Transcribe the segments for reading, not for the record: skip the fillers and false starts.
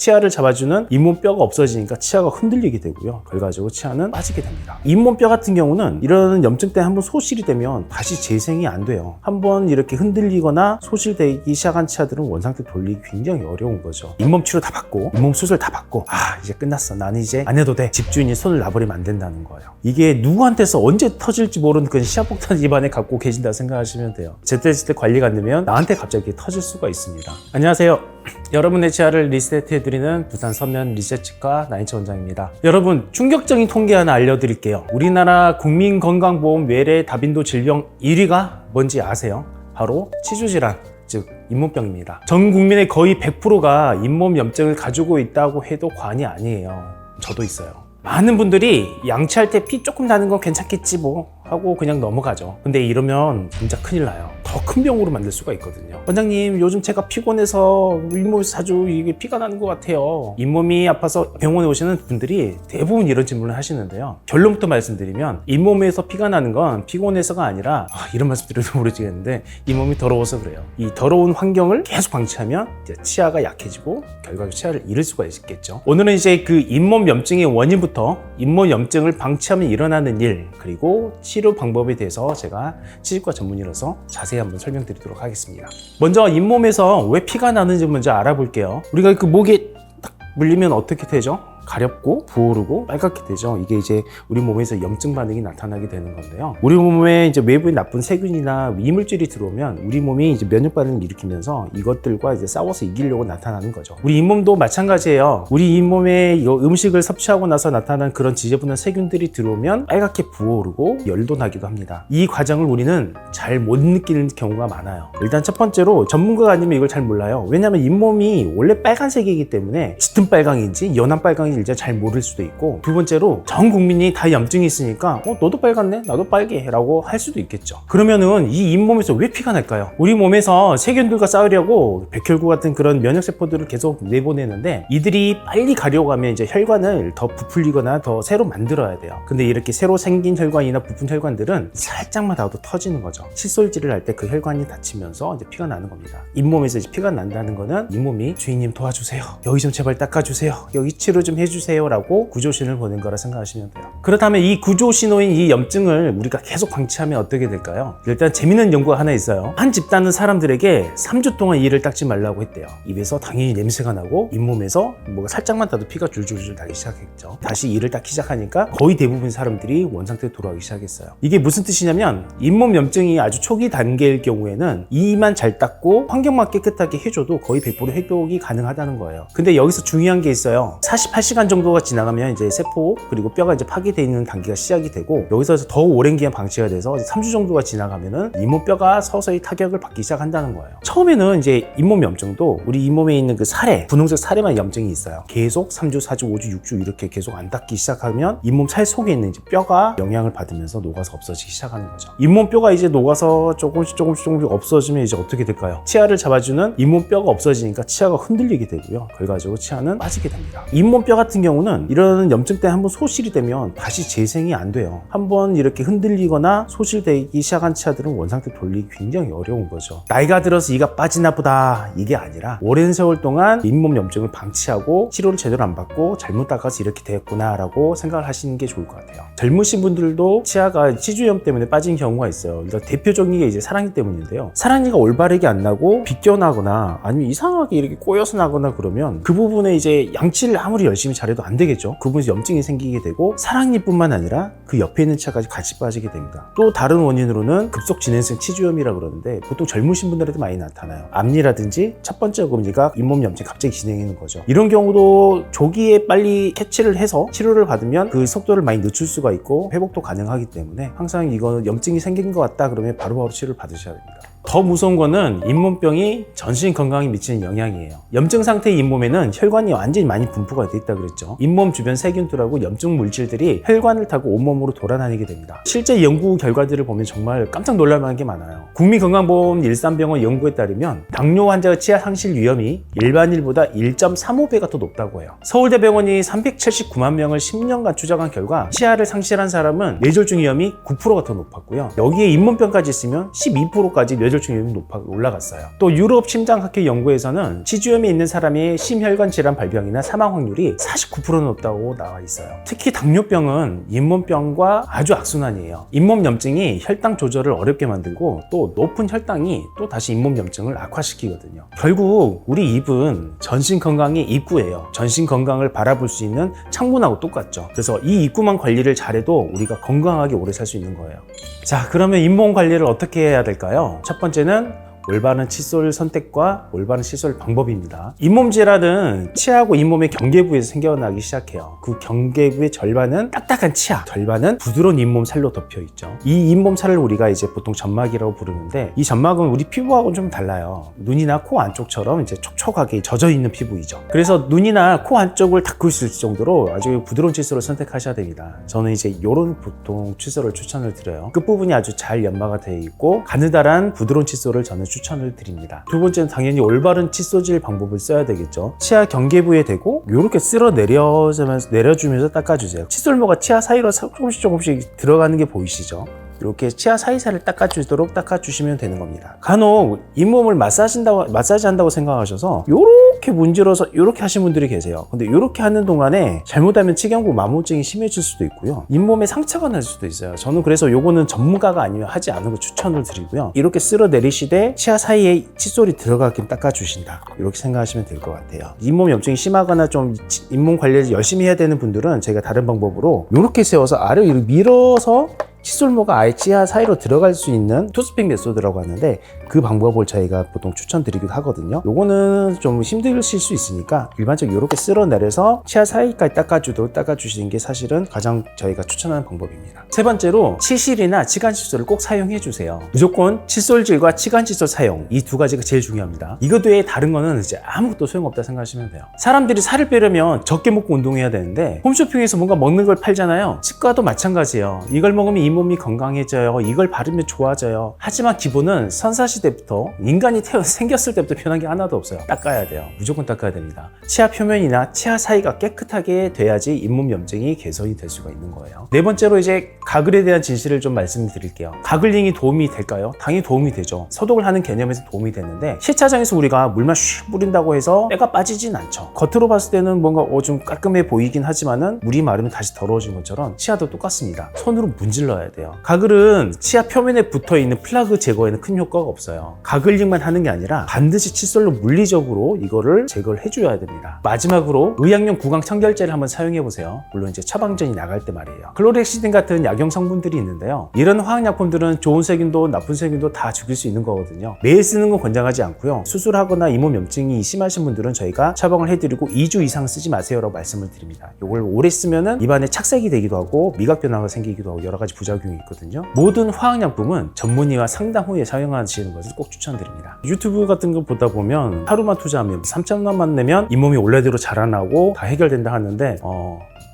치아를 잡아주는 잇몸뼈가 없어지니까 치아가 흔들리게 되고요. 결과적으로 치아는 빠지게 됩니다. 잇몸뼈 같은 경우는 이런 염증 때문에 한번 소실이 되면 다시 재생이 안 돼요. 한번 이렇게 흔들리거나 소실되기 시작한 치아들은 원상태 돌리기 굉장히 어려운 거죠. 잇몸 치료 다 받고 잇몸 수술 다 받고 이제 끝났어. 나는 이제 안 해도 돼. 집주인이 손을 놔버리면 안 된다는 거예요. 이게 누구한테서 언제 터질지 모르는 그런 시아폭탄 입안에 갖고 계신다 생각하시면 돼요. 제때제때 관리가 안 되면 나한테 갑자기 터질 수가 있습니다. 안녕하세요. 여러분의 치아를 리셋해드리는 부산 서면 리셋치과 나인채 원장입니다. 여러분, 충격적인 통계 하나 알려드릴게요. 우리나라 국민건강보험 외래 다빈도 질병 1위가 뭔지 아세요? 바로 치주질환, 즉 잇몸병입니다. 전 국민의 거의 100%가 잇몸 염증을 가지고 있다고 해도 과언이 아니에요. 저도 있어요. 많은 분들이 양치할 때 피 조금 나는 건 괜찮겠지 뭐 하고 그냥 넘어가죠. 근데 이러면 진짜 큰일 나요. 더 큰 병으로 만들 수가 있거든요. 원장님, 요즘 제가 피곤해서 잇몸에서 자주 이게 피가 나는 것 같아요. 잇몸이 아파서 병원에 오시는 분들이 대부분 이런 질문을 하시는데요. 결론부터 말씀드리면 잇몸에서 피가 나는 건 피곤해서가 아니라 이런 말씀 드려도 모르겠는데 잇몸이 더러워서 그래요. 이 더러운 환경을 계속 방치하면 이제 치아가 약해지고 결과적으로 치아를 잃을 수가 있겠죠. 오늘은 이제 그 잇몸 염증의 원인부터 잇몸 염증을 방치하면 일어나는 일, 그리고 치료 방법에 대해서 제가 치질과 전문의로서 자세히 한번 설명드리도록 하겠습니다. 먼저 잇몸에서 왜 피가 나는지 먼저 알아볼게요. 우리가 그 목에 딱 물리면 어떻게 되죠? 가렵고 부어오르고 빨갛게 되죠. 이게 이제 우리 몸에서 염증 반응이 나타나게 되는 건데요. 우리 몸에 이제 외부에 나쁜 세균이나 이물질이 들어오면 우리 몸이 이제 면역 반응을 일으키면서 이것들과 이제 싸워서 이기려고 나타나는 거죠. 우리 잇몸도 마찬가지예요. 우리 잇몸에 음식을 섭취하고 나서 나타난 그런 지저분한 세균들이 들어오면 빨갛게 부어오르고 열도 나기도 합니다. 이 과정을 우리는 잘 못 느끼는 경우가 많아요. 일단 첫 번째로 전문가가 아니면 이걸 잘 몰라요. 왜냐하면 잇몸이 원래 빨간색이기 때문에 짙은 빨강인지 연한 빨강인지 이제 잘 모를 수도 있고, 두 번째로 전 국민이 다 염증이 있으니까 너도 빨갛네? 나도 빨개 라고 할 수도 있겠죠. 그러면은 이 잇몸에서 왜 피가 날까요? 우리 몸에서 세균들과 싸우려고 백혈구 같은 그런 면역세포들을 계속 내보내는데 이들이 빨리 가려고 하면 이제 혈관을 더 부풀리거나 더 새로 만들어야 돼요. 근데 이렇게 새로 생긴 혈관이나 부푼 혈관들은 살짝만 닿아도 터지는 거죠. 칫솔질을 할 때 그 혈관이 닫히면서 이제 피가 나는 겁니다. 잇몸에서 이제 피가 난다는 거는 잇몸이 주인님 도와주세요. 여기 좀 제발 닦아주세요. 여기 치료 좀 해주세요 라고 구조신호를 보낸 거라 생각하시면 돼요. 그렇다면 이 구조신호인 이 염증을 우리가 계속 방치하면 어떻게 될까요? 일단 재밌는 연구가 하나 있어요. 한 집단은 사람들에게 3주 동안 이를 닦지 말라고 했대요. 입에서 당연히 냄새가 나고 잇몸에서 뭐가 살짝만 닿아도 피가 줄줄줄 나기 시작했죠. 다시 이를 닦기 시작하니까 거의 대부분 사람들이 원상태로 돌아가기 시작했어요. 이게 무슨 뜻이냐면 잇몸 염증이 아주 초기 단계일 경우에는 이만 잘 닦고 환경만 깨끗하게 해줘도 거의 100% 회복이 가능하다는 거예요. 근데 여기서 중요한 게 있어요. 48시간 정도가 지나가면 이제 세포 그리고 뼈가 이제 파괴되어 있는 단계가 시작이 되고, 여기서 더 오랜 기간 방치가 돼서 3주 정도가 지나가면은 잇몸뼈가 서서히 타격을 받기 시작한다는 거예요. 처음에는 이제 잇몸 염증도 우리 잇몸에 있는 그 살에, 분홍색 살에만 염증이 있어요. 계속 3주, 4주, 5주, 6주 이렇게 계속 안 닦기 시작하면 잇몸 살 속에 있는 이제 뼈가 영향을 받으면서 녹아서 없어지기 시작하는 거죠. 잇몸뼈가 이제 녹아서 조금씩 없어지면 이제 어떻게 될까요? 치아를 잡아주는 잇몸뼈가 없어지니까 치아가 흔들리게 되고요. 결과적으로 치아는 빠지게 됩니다. 잇몸뼈 같은 경우는 이런 염증 때문에 한번 소실이 되면 다시 재생이 안 돼요. 한번 이렇게 흔들리거나 소실되기 시작한 치아들은 원상태 돌리기 굉장히 어려운 거죠. 나이가 들어서 이가 빠지나 보다 이게 아니라 오랜 세월 동안 잇몸 염증을 방치하고 치료를 제대로 안 받고 잘못 닦아서 이렇게 되었구나 라고 생각을 하시는 게 좋을 것 같아요. 젊으신 분들도 치아가 치주염 때문에 빠진 경우가 있어요. 일단 대표적인 게 이제 사랑니 때문인데요. 사랑니가 올바르게 안 나고 비껴나거나 아니면 이상하게 이렇게 꼬여서 나거나 그러면 그 부분에 이제 양치를 아무리 열심히 잘해도 안 되겠죠. 그 부분에서 염증이 생기게 되고 사랑니뿐만 아니라 그 옆에 있는 치아까지 같이 빠지게 됩니다. 또 다른 원인으로는 급속 진행성 치주염이라 그러는데 보통 젊으신 분들에도 많이 나타나요. 앞니라든지 첫 번째 금니가 잇몸 염증이 갑자기 진행하는 거죠. 이런 경우도 조기에 빨리 캐치를 해서 치료를 받으면 그 속도를 많이 늦출 수가 있고 회복도 가능하기 때문에 항상 이거 염증이 생긴 것 같다 그러면 바로바로 치료를 받으셔야 됩니다. 더 무서운 거는 잇몸병이 전신 건강에 미치는 영향이에요. 염증 상태의 잇몸에는 혈관이 완전히 많이 분포가 돼 있다 그랬죠. 잇몸 주변 세균들하고 염증 물질들이 혈관을 타고 온몸으로 돌아다니게 됩니다. 실제 연구 결과들을 보면 정말 깜짝 놀랄 만한 게 많아요. 국민건강보험 일산병원 연구에 따르면 당뇨 환자의 치아 상실 위험이 일반인보다 1.35배가 더 높다고 해요. 서울대병원이 379만 명을 10년간 추적한 결과 치아를 상실한 사람은 뇌졸중 위험이 9%가 더 높았고요. 여기에 잇몸병까지 있으면 12%까지 뇌졸중 뇌졸중률이 올라갔어요. 또 유럽 심장학회 연구에서는 치주염이 있는 사람의 심혈관 질환 발병이나 사망 확률이 49% 높다고 나와 있어요. 특히 당뇨병은 잇몸병과 아주 악순환이에요. 잇몸염증이 혈당 조절을 어렵게 만들고 또 높은 혈당이 또 다시 잇몸염증을 악화시키거든요. 결국 우리 입은 전신 건강의 입구예요. 전신 건강을 바라볼 수 있는 창문하고 똑같죠. 그래서 이 입구만 관리를 잘해도 우리가 건강하게 오래 살 수 있는 거예요. 자, 그러면 잇몸 관리를 어떻게 해야 될까요? 첫 번째는 올바른 칫솔 선택과 올바른 칫솔 방법입니다. 잇몸 질환은 치아하고 잇몸의 경계부에서 생겨나기 시작해요. 그 경계부의 절반은 딱딱한 치아, 절반은 부드러운 잇몸 살로 덮여 있죠. 이 잇몸 살을 우리가 이제 보통 점막이라고 부르는데, 이 점막은 우리 피부하고는 좀 달라요. 눈이나 코 안쪽처럼 이제 촉촉하게 젖어 있는 피부이죠. 그래서 눈이나 코 안쪽을 닦을 수 있을 정도로 아주 부드러운 칫솔을 선택하셔야 됩니다. 저는 이제 이런 보통 칫솔을 추천을 드려요. 끝부분이 아주 잘 연마가 되어 있고 가느다란 부드러운 칫솔을 저는 추천을 드립니다. 두 번째는 당연히 올바른 칫솔질 방법을 써야 되겠죠. 치아 경계부에 대고 이렇게 쓸어 내려주면서 닦아주세요. 칫솔모가 치아 사이로 조금씩 들어가는 게 보이시죠? 이렇게 치아 사이사이를 닦아주도록 닦아주시면 되는 겁니다. 간혹 잇몸을 마사지한다고 생각하셔서 이렇게 문질러서 이렇게 하시는 분들이 계세요. 근데 이렇게 하는 동안에 잘못하면 치경부 마모증이 심해질 수도 있고요. 잇몸에 상처가 날 수도 있어요. 저는 그래서 요거는 전문가가 아니면 하지 않는 거 추천을 드리고요. 이렇게 쓸어 내리시되 치아 사이에 칫솔이 들어가게 닦아주신다, 이렇게 생각하시면 될 것 같아요. 잇몸 염증이 심하거나 좀 잇몸 관리를 열심히 해야 되는 분들은 제가 다른 방법으로 이렇게 세워서 아래로 밀어서 칫솔모가 아예 치아 사이로 들어갈 수 있는 투스픽 메소드라고 하는데, 그 방법을 저희가 보통 추천드리기도 하거든요. 요거는 좀 힘드실 수 있으니까 일반적으로 이렇게 쓸어내려서 치아 사이까지 닦아주도록 닦아주시는 게 사실은 가장 저희가 추천하는 방법입니다. 세 번째로 치실이나 치간 칫솔을 꼭 사용해 주세요. 무조건 칫솔질과 치간 칫솔 사용, 이 두 가지가 제일 중요합니다. 이것 외에 다른 거는 이제 아무것도 소용없다 생각하시면 돼요. 사람들이 살을 빼려면 적게 먹고 운동해야 되는데 홈쇼핑에서 뭔가 먹는 걸 팔잖아요. 치과도 마찬가지예요. 이걸 먹으면 잇몸이 건강해져요, 이걸 바르면 좋아져요. 하지만 기본은 선사시대부터 인간이 생겼을 때부터 변한 게 하나도 없어요. 닦아야 돼요. 무조건 닦아야 됩니다. 치아 표면이나 치아 사이가 깨끗하게 돼야지 잇몸 염증이 개선이 될 수가 있는 거예요. 네 번째로 이제 가글에 대한 진실을 좀 말씀드릴게요. 가글링이 도움이 될까요? 당연히 도움이 되죠. 소독을 하는 개념에서 도움이 되는데, 세차장에서 우리가 물만 슉 뿌린다고 해서 때가 빠지진 않죠. 겉으로 봤을 때는 뭔가 좀 깔끔해 보이긴 하지만은 물이 마르면 다시 더러워진 것처럼 치아도 똑같습니다. 손으로 문질러야 돼요. 가글은 치아 표면에 붙어있는 플라그 제거에는 큰 효과가 없어요. 가글링만 하는 게 아니라 반드시 칫솔로 물리적으로 이거를 제거를 해줘야 됩니다. 마지막으로 의약용 구강 청결제를 한번 사용해보세요. 물론 이제 처방전이 나갈 때 말이에요. 클로렉시딘 같은 약용 성분들이 있는데요. 이런 화학약품들은 좋은 세균도 나쁜 세균도 다 죽일 수 있는 거거든요. 매일 쓰는 건 권장하지 않고요. 수술하거나 잇몸 염증이 심하신 분들은 저희가 처방을 해드리고 2주 이상 쓰지 마세요라고 말씀을 드립니다. 이걸 오래 쓰면은 입안에 착색이 되기도 하고 미각 변화가 생기기도 하고 여러 가지 부작용이 있거든요. 모든 화학약품은 전문의와 상담 후에 사용하시는 것을 꼭 추천드립니다. 유튜브 같은 거 보다 보면 하루만 투자하면 3,000원만 내면 잇몸이 원래대로 자라나고 다 해결된다 하는데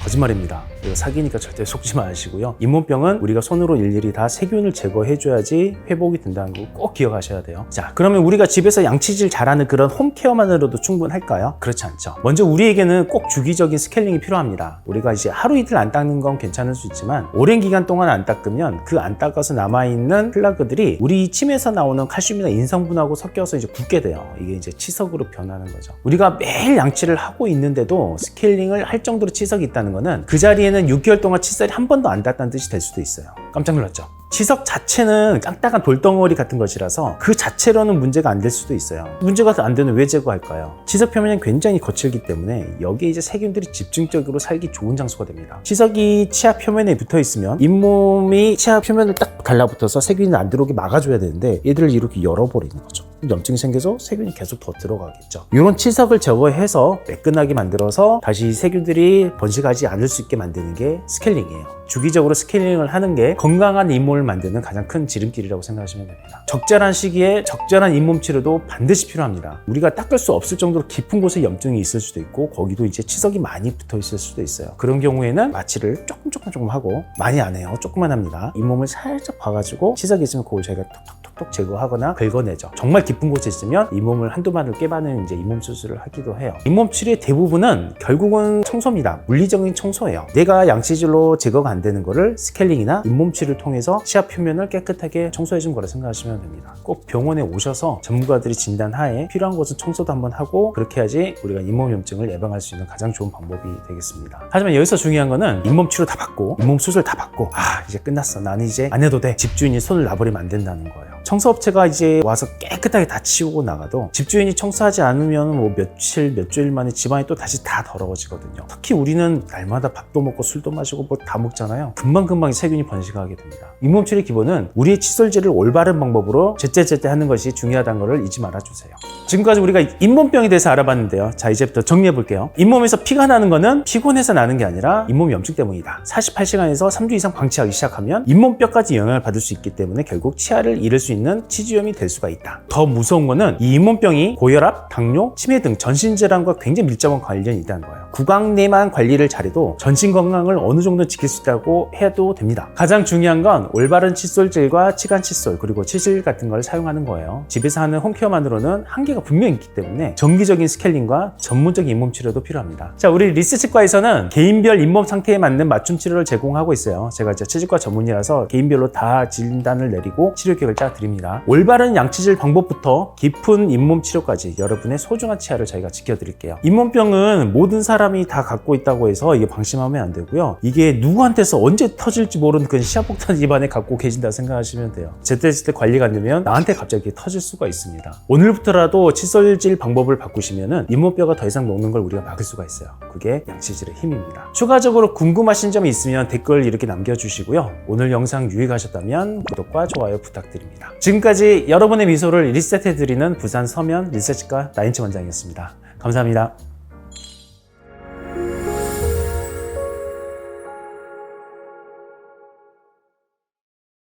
거짓말입니다. 이거 사기니까 절대 속지 마시고요. 잇몸병은 우리가 손으로 일일이 다 세균을 제거해줘야지 회복이 된다는 거 꼭 기억하셔야 돼요. 자, 그러면 우리가 집에서 양치질 잘하는 그런 홈케어만으로도 충분할까요? 그렇지 않죠. 먼저 우리에게는 꼭 주기적인 스케일링이 필요합니다. 우리가 이제 하루 이틀 안 닦는 건 괜찮을 수 있지만 오랜 기간 동안 안 닦으면 그 안 닦아서 남아있는 플라그들이 우리 침에서 나오는 칼슘이나 인성분하고 섞여서 이제 굳게 돼요. 이게 이제 치석으로 변하는 거죠. 우리가 매일 양치를 하고 있는데도 스케일링을 할 정도로 치석이 있다는 거는 그 자리에는 6개월 동안 칫솔이 한 번도 안 닿았다는 뜻이 될 수도 있어요. 깜짝 놀랐죠? 치석 자체는 딱딱한 돌덩어리 같은 것이라서 그 자체로는 문제가 안 될 수도 있어요. 문제가 안 되면 왜 제거할까요? 치석 표면이 굉장히 거칠기 때문에 여기에 이제 세균들이 집중적으로 살기 좋은 장소가 됩니다. 치석이 치아 표면에 붙어 있으면 잇몸이 치아 표면을 딱 달라붙어서 세균이 안 들어오게 막아줘야 되는데 얘들을 이렇게 열어버리는 거죠. 염증이 생겨서 세균이 계속 더 들어가겠죠. 이런 치석을 제거해서 매끈하게 만들어서 다시 세균들이 번식하지 않을 수 있게 만드는 게 스케일링이에요. 주기적으로 스케일링을 하는 게 건강한 잇몸을 만드는 가장 큰 지름길이라고 생각하시면 됩니다. 적절한 시기에 적절한 잇몸 치료도 반드시 필요합니다. 우리가 닦을 수 없을 정도로 깊은 곳에 염증이 있을 수도 있고 거기도 이제 치석이 많이 붙어 있을 수도 있어요. 그런 경우에는 마취를 조금 하고, 많이 안 해요. 조금만 합니다. 잇몸을 살짝 봐가지고 치석이 있으면 그걸 저희가 톡톡톡 톡톡 제거하거나 긁어내죠. 정말 깊은 곳에 있으면 잇몸을 한두 마디를 꿰바는 이제 잇몸 수술을 하기도 해요. 잇몸 치료의 대부분은 결국은 청소입니다. 물리적인 청소예요. 내가 양치질로 제거가 안 되는 거를 스케일링이나 잇몸 치료를 통해서 치아 표면을 깨끗하게 청소해 준 거라 생각하시면 됩니다. 꼭 병원에 오셔서 전문가들이 진단하에 필요한 곳은 청소도 한번 하고, 그렇게 해야지 우리가 잇몸염증을 예방할 수 있는 가장 좋은 방법이 되겠습니다. 하지만 여기서 중요한 거는 잇몸 치료 다 받고 잇몸 수술 다 받고 이제 끝났어, 나는 이제 안 해도 돼, 집주인이 손을 놔버리면 안 된다는 거예요. 청소업체가 이제 와서 깨끗하게 다 치우고 나가도 집주인이 청소하지 않으면 뭐 며칠 몇 주일 만에 집안이 또 다시 다 더러워지거든요. 특히 우리는 날마다 밥도 먹고 술도 마시고 뭐 다 먹잖아요. 금방금방 세균이 번식하게 됩니다. 잇몸 치료의 기본은 우리의 칫솔질을 올바른 방법으로 제때제때 하는 것이 중요하다는 것을 잊지 말아주세요. 지금까지 우리가 잇몸병에 대해서 알아봤는데요. 자, 이제부터 정리해 볼게요. 잇몸에서 피가 나는 거는 피곤해서 나는 게 아니라 잇몸 염증 때문이다. 48시간에서 3주 이상 방치하기 시작하면 잇몸뼈까지 영향을 받을 수 있기 때문에 결국 치아를 잃을 수 있는 치주염이 될 수가 있다. 더 무서운 거는 이 잇몸병이 고혈압, 당뇨, 치매 등 전신질환과 굉장히 밀접한 관련이 있다는 거예요. 구강 내만 관리를 잘해도 전신 건강을 어느 정도 지킬 수 있다고 해도 됩니다. 가장 중요한 건 올바른 칫솔질과 치간 칫솔, 그리고 치실 같은 걸 사용하는 거예요. 집에서 하는 홈케어만으로는 한계가 분명히 있기 때문에 정기적인 스케일링과 전문적인 잇몸 치료도 필요합니다. 자, 우리 리셋치과에서는 개인별 잇몸 상태에 맞는 맞춤 치료를 제공하고 있어요. 제가 이제 치질과 전문이라서 개인별로 다 진단을 내리고 치료 계획을 짜 드립니다. 올바른 양치질 방법부터 깊은 잇몸 치료까지 여러분의 소중한 치아를 저희가 지켜드릴게요. 잇몸병은 모든 사람이 다 갖고 있다고 해서 이게 방심하면 안 되고요. 이게 누구한테서 언제 터질지 모르는 그런 시한폭탄 입안에 갖고 계신다 생각하시면 돼요. 제때제때 관리가 안 되면 나한테 갑자기 터질 수가 있습니다. 오늘부터라도 칫솔질 방법을 바꾸시면은 잇몸뼈가 더 이상 녹는 걸 우리가 막을 수가 있어요. 그게 양치질의 힘입니다. 추가적으로 궁금하신 점이 있으면 댓글 이렇게 남겨주시고요. 오늘 영상 유익하셨다면 구독과 좋아요 부탁드립니다. 지금까지 여러분의 미소를 리셋해드리는 부산 서면 리셋치과 나인치 원장이었습니다. 감사합니다.